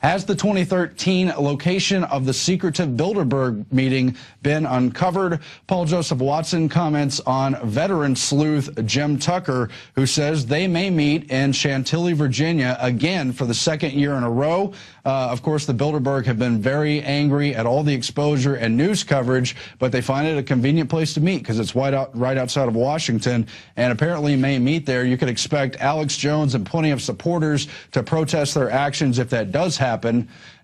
Has the 2013 location of the secretive Bilderberg meeting been uncovered? Paul Joseph Watson comments on veteran sleuth Jim Tucker, who says they may meet in Chantilly, Virginia, again for the second year in a row. Of course, the Bilderberg have been very angry at all the exposure and news coverage, but they find it a convenient place to meet because it's right outside of Washington, and apparently may meet there. You could expect Alex Jones and plenty of supporters to protest their actions if that does happen.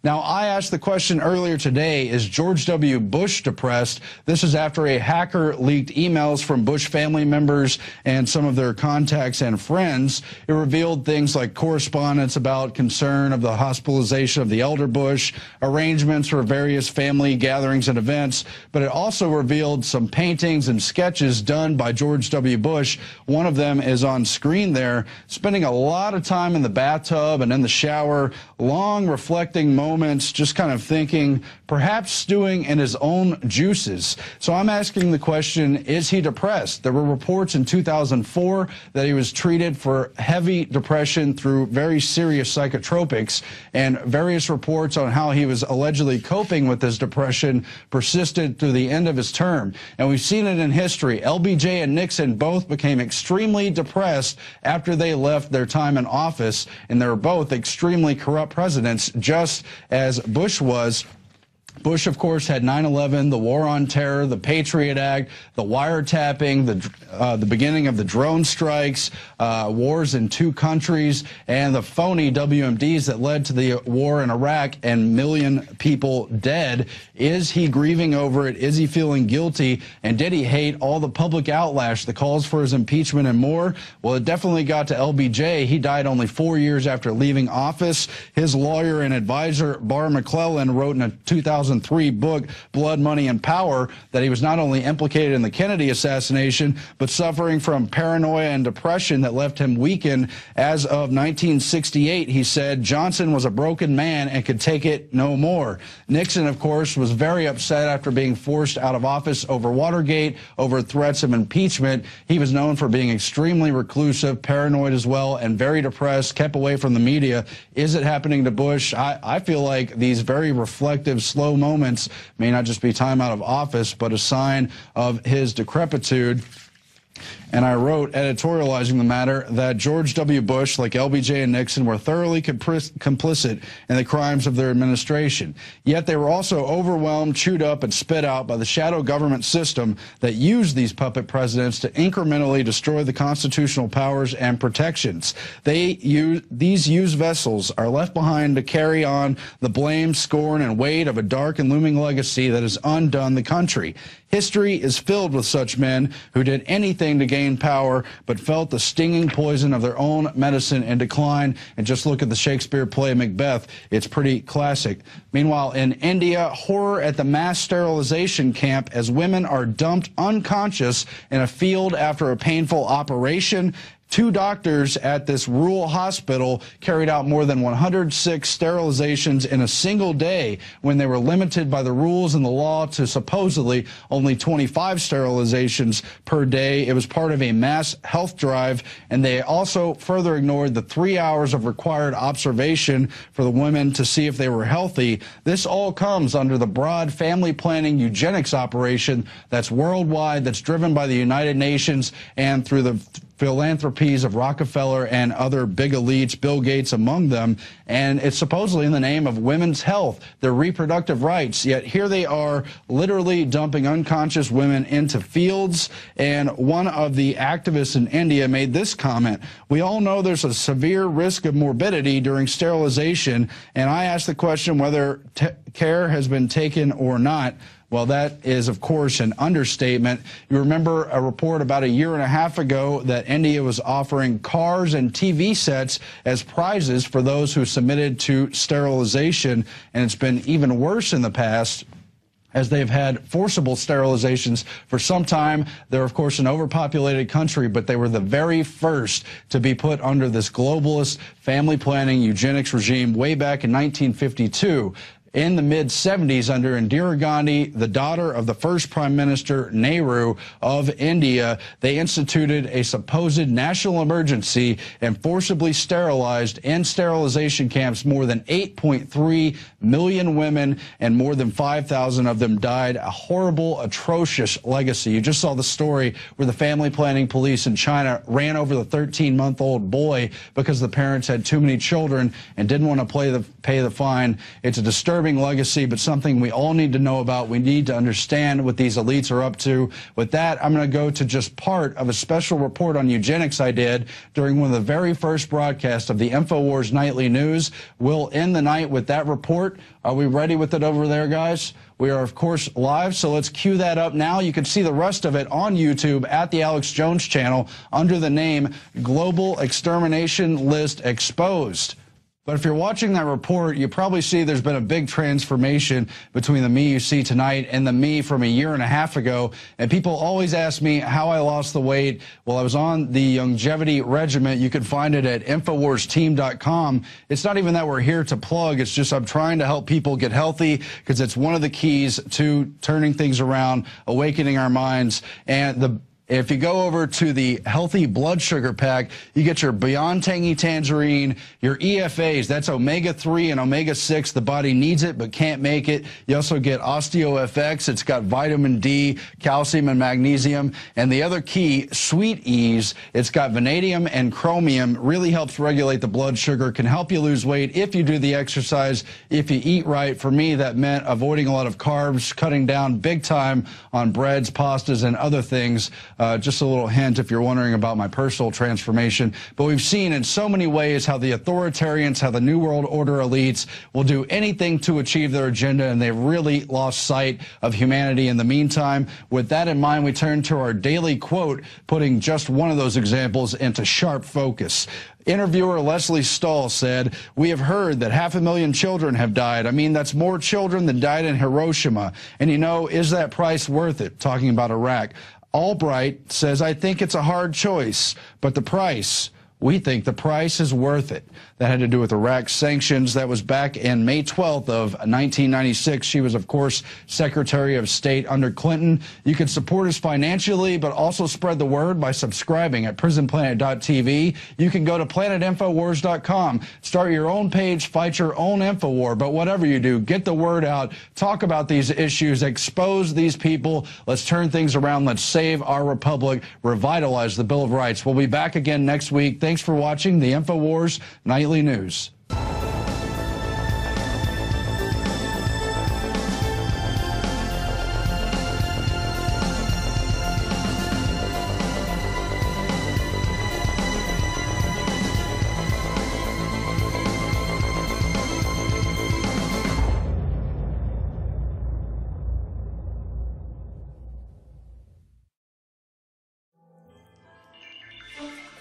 Now, I asked the question earlier today, is George W. Bush depressed? This is after a hacker leaked emails from Bush family members and some of their contacts and friends. It revealed things like correspondence about concern of the hospitalization of the elder Bush, arrangements for various family gatherings and events, but it also revealed some paintings and sketches done by George W. Bush. One of them is on screen there, spending a lot of time in the bathtub and in the shower, long reflecting moments, just kind of thinking, perhaps stewing in his own juices. So I'm asking the question, is he depressed? There were reports in 2004 that he was treated for heavy depression through very serious psychotropics, and various reports on how he was allegedly coping with his depression persisted through the end of his term. And we've seen it in history. LBJ and Nixon both became extremely depressed after they left their time in office, and they were both extremely corrupt presidents, just as Bush was. Bush, of course, had 9/11, the War on Terror, the Patriot Act, the wiretapping, the beginning of the drone strikes, wars in 2 countries, and the phony WMDs that led to the war in Iraq and million people dead. Is he grieving over it? Is he feeling guilty? And did he hate all the public outlash, the calls for his impeachment and more? Well, it definitely got to LBJ. He died only 4 years after leaving office. His lawyer and advisor, Barr McClellan, wrote in a 2003 book, Blood, Money, and Power, that he was not only implicated in the Kennedy assassination, but suffering from paranoia and depression that left him weakened. As of 1968, he said, Johnson was a broken man and could take it no more. Nixon, of course, was very upset after being forced out of office over Watergate, over threats of impeachment. He was known for being extremely reclusive, paranoid as well, and very depressed, kept away from the media. Is it happening to Bush? I feel like these very reflective, slow moments may not just be time out of office, but a sign of his decrepitude. And I wrote, editorializing the matter, that George W. Bush, like LBJ and Nixon, were thoroughly complicit in the crimes of their administration. Yet they were also overwhelmed, chewed up, and spit out by the shadow government system that used these puppet presidents to incrementally destroy the constitutional powers and protections. These used vessels are left behind to carry on the blame, scorn, and weight of a dark and looming legacy that has undone the country. History is filled with such men who did anything to gain power, but felt the stinging poison of their own medicine and decline. And just look at the Shakespeare play Macbeth. It's pretty classic. Meanwhile, in India, horror at the mass sterilization camp as women are dumped unconscious in a field after a painful operation. 2 doctors at this rural hospital carried out more than 106 sterilizations in a single day when they were limited by the rules and the law to supposedly only 25 sterilizations per day. It was part of a mass health drive, and they also further ignored the 3 hours of required observation for the women to see if they were healthy. This all comes under the broad family planning eugenics operation that's worldwide, that's driven by the United Nations and through the philanthropies of Rockefeller and other big elites, Bill Gates among them, and it's supposedly in the name of women's health, their reproductive rights. Yet here they are literally dumping unconscious women into fields. And one of the activists in India made this comment: we all know there's a severe risk of morbidity during sterilization, and I asked the question whether care has been taken or not. Well, that is, of course, an understatement. You remember a report about 1.5 years ago that India was offering cars and TV sets as prizes for those who submitted to sterilization, and it's been even worse in the past, as they've had forcible sterilizations for some time. They're, of course, an overpopulated country, but they were the very first to be put under this globalist family planning eugenics regime way back in 1952. in the mid-70s under Indira Gandhi, the daughter of the first Prime Minister Nehru of India. They instituted a supposed national emergency and forcibly sterilized in sterilization camps more than 8.3 million women, and more than 5,000 of them died. A horrible, atrocious legacy. You just saw the story where the family planning police in China ran over the 13-month-old boy because the parents had too many children and didn't want to pay the fine. It's a disturbing legacy, but something we all need to know about. We need to understand what these elites are up to. With that, I'm going to go to just part of a special report on eugenics I did during one of the very first broadcasts of the InfoWars Nightly News. We'll end the night with that report. Are we ready with it over there, guys? We are, of course, live, so let's cue that up now. You can see the rest of it on YouTube at the Alex Jones channel under the name Global Extermination List Exposed. But if you're watching that report, you probably see there's been a big transformation between the me you see tonight and the me from a year and a half ago. And people always ask me how I lost the weight. Well, I was on the longevity regiment. You can find it at InfoWarsTeam.com. It's not even that we're here to plug. It's just I'm trying to help people get healthy because it's one of the keys to turning things around, awakening our minds. And if you go over to the Healthy Blood Sugar Pack, you get your Beyond Tangy Tangerine, your EFAs, that's omega-3 and omega-6. The body needs it but can't make it. You also get OsteoFX. It's got vitamin D, calcium, and magnesium. And the other key, Sweet Ease, it's got vanadium and chromium, really helps regulate the blood sugar, can help you lose weight if you do the exercise, if you eat right. For me, that meant avoiding a lot of carbs, cutting down big time on breads, pastas, and other things. Just a little hint if you're wondering about my personal transformation. But we've seen in so many ways how the authoritarians, how the New World Order elites will do anything to achieve their agenda, and they've really lost sight of humanity in the meantime. With that in mind, we turn to our daily quote, putting just one of those examples into sharp focus. Interviewer Leslie Stahl said, "We have heard that 500,000 children have died. I mean, that's more children than died in Hiroshima. And you know, is that price worth it?" Talking about Iraq. Albright says, "I think it's a hard choice, but the price, we think the price is worth it." That had to do with Iraq sanctions. That was back in May 12th of 1996. She was, of course, Secretary of State under Clinton. You can support us financially, but also spread the word by subscribing at prisonplanet.tv. You can go to planetinfowars.com. Start your own page, fight your own InfoWar. But whatever you do, get the word out. Talk about these issues. Expose these people. Let's turn things around. Let's save our republic. Revitalize the Bill of Rights. We'll be back again next week. Thanks for watching the InfoWars Nightly News.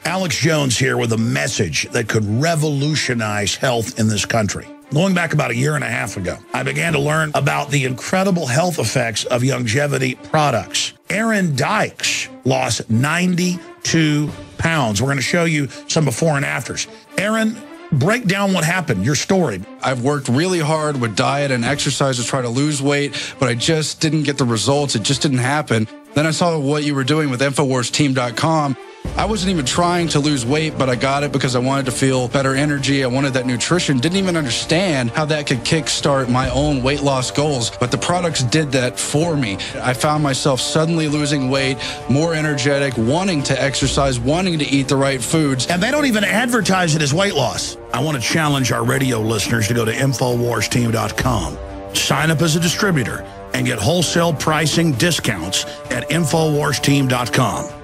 Alex Jones here with a message that could revolutionize health in this country. Going back about a year and a half ago, I began to learn about the incredible health effects of longevity products. Aaron Dykes lost 92 pounds. We're going to show you some before and afters. Aaron, break down what happened, your story. I've worked really hard with diet and exercise to try to lose weight, but I just didn't get the results. It just didn't happen. Then I saw what you were doing with InfoWarsTeam.com. I wasn't even trying to lose weight, but I got it because I wanted to feel better energy. I wanted that nutrition. Didn't even understand how that could kickstart my own weight loss goals. But the products did that for me. I found myself suddenly losing weight, more energetic, wanting to exercise, wanting to eat the right foods. And they don't even advertise it as weight loss. I want to challenge our radio listeners to go to InfoWarsTeam.com, sign up as a distributor, and get wholesale pricing discounts at InfoWarsTeam.com.